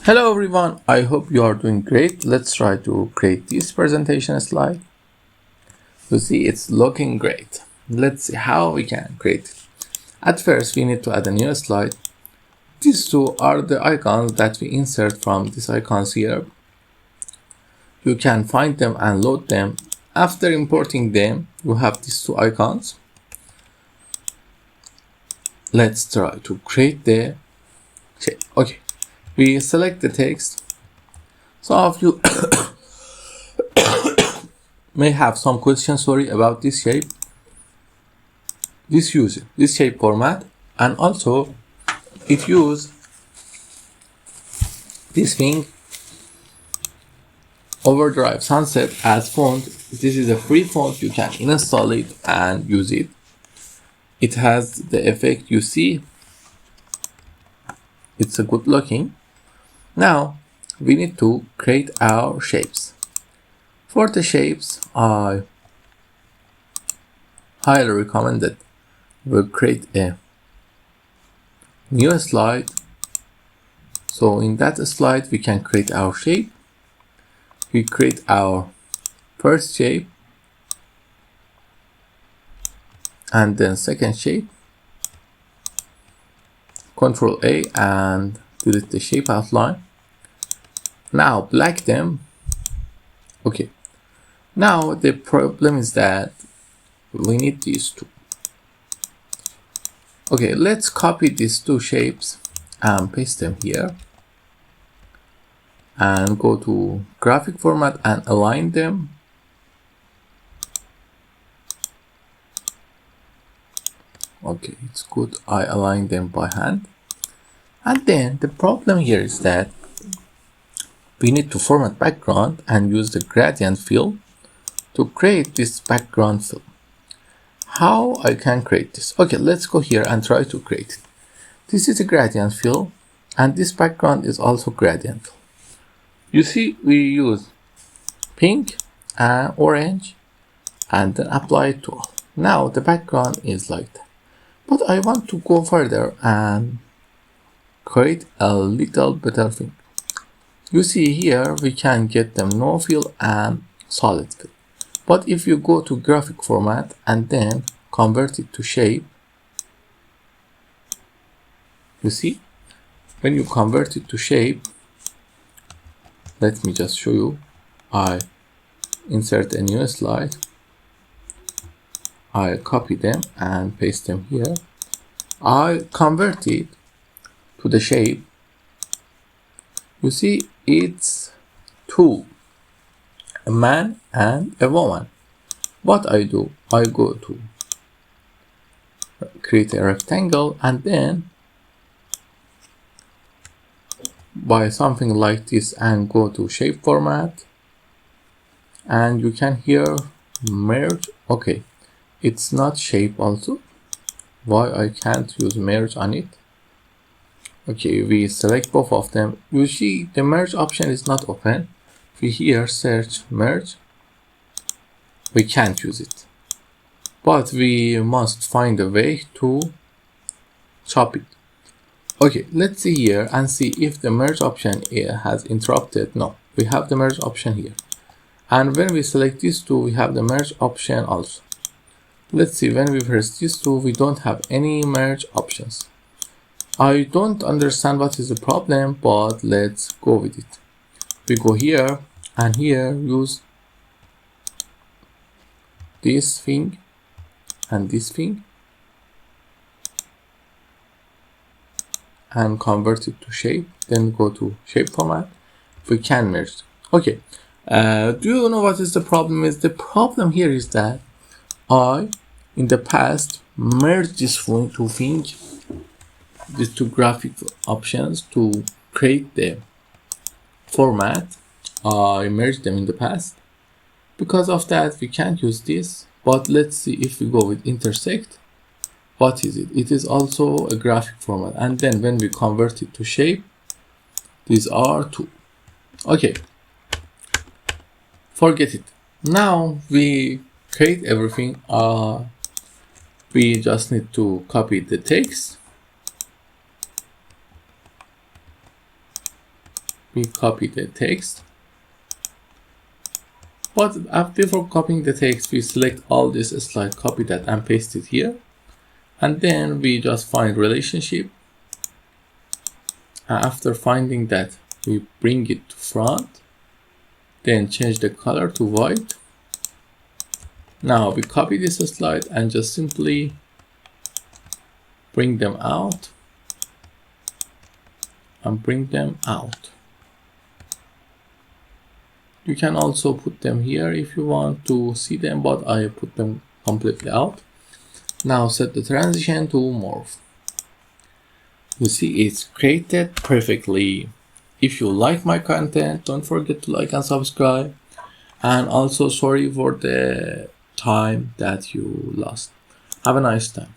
Hello everyone, I hope you are doing great. Let's try to create this presentation slide. You see it's looking great. Let's see how we can create it. At first we need to add a new slide. These two are the icons that we insert from these icons here. You can find them and load them. After importing them, you have these two icons. Let's try to create the shape. Okay, we select the text. Some of you may have some questions, about this shape. This uses this shape format, and also it uses this thing, Overdrive Sunset, as font. This is a free font, you can install it and use it. It has the effect you see. It's a good looking. Now we need to create our shapes. For the shapes, I highly recommend that we'll create a new slide. So in that slide we can create our shape. We create our first shape and then second shape. Ctrl A and delete the shape outline. Now black them. Okay, now the problem is that we need these two. Okay, let's copy these two shapes and paste them here and go to graphic format and align them. Okay, it's good I align them by hand. And then the problem here is that we need to format background and use the gradient fill to create this background fill. How I can create this? Okay, let's go here and try to create it. This is a gradient fill and this background is also gradient fill. You see we use pink and orange and then apply it to all. Now the background is like that. But I want to go further and create a little better thing. You see here we can get them no fill and solid fill. But if you go to graphic format and then convert it to shape, you see when you convert it to shape, let me just show you. I insert a new slide, I copy them and paste them here. I convert it to the shape. You see it's two, a man and a woman. What I do, I go to create a rectangle and then by something like this and go to shape format and you can here merge. Okay, it's not shape also. Why I can't use merge on it? Okay, we select both of them. You see the merge option is not open. We here search merge, we can't use it, but we must find a way to chop it. Okay, let's see here and see if the merge option has interrupted. No, we have the merge option here, and when we select these two we have the merge option also. Let's see, when we press these two we don't have any merge options. I don't understand what is the problem, but let's go with it. We go here and here use this thing and this thing and convert it to shape, then go to shape format. We can merge. Okay, do you know what is the problem is? The problem here is that I in the past merged this two things, these two graphic options to create the format. I merged them in the past. Because of that we can't use this, but let's see if we go with intersect. What is it? It is also a graphic format, and then when we convert it to shape, these are two. Okay, forget it. Now we create everything. We just need to copy the text we copy the text. But before copying the text, we select all this slide, copy that and paste it here. And then we just find relationship. After finding that, we bring it to front. Then change the color to white. Now we copy this slide and just simply bring them out and bring them out. You can also put them here if you want to see them, but I put them completely out. Now set the transition to morph. You see it's created perfectly. If you like my content, don't forget to like and subscribe. And also sorry for the time that you lost. Have a nice time.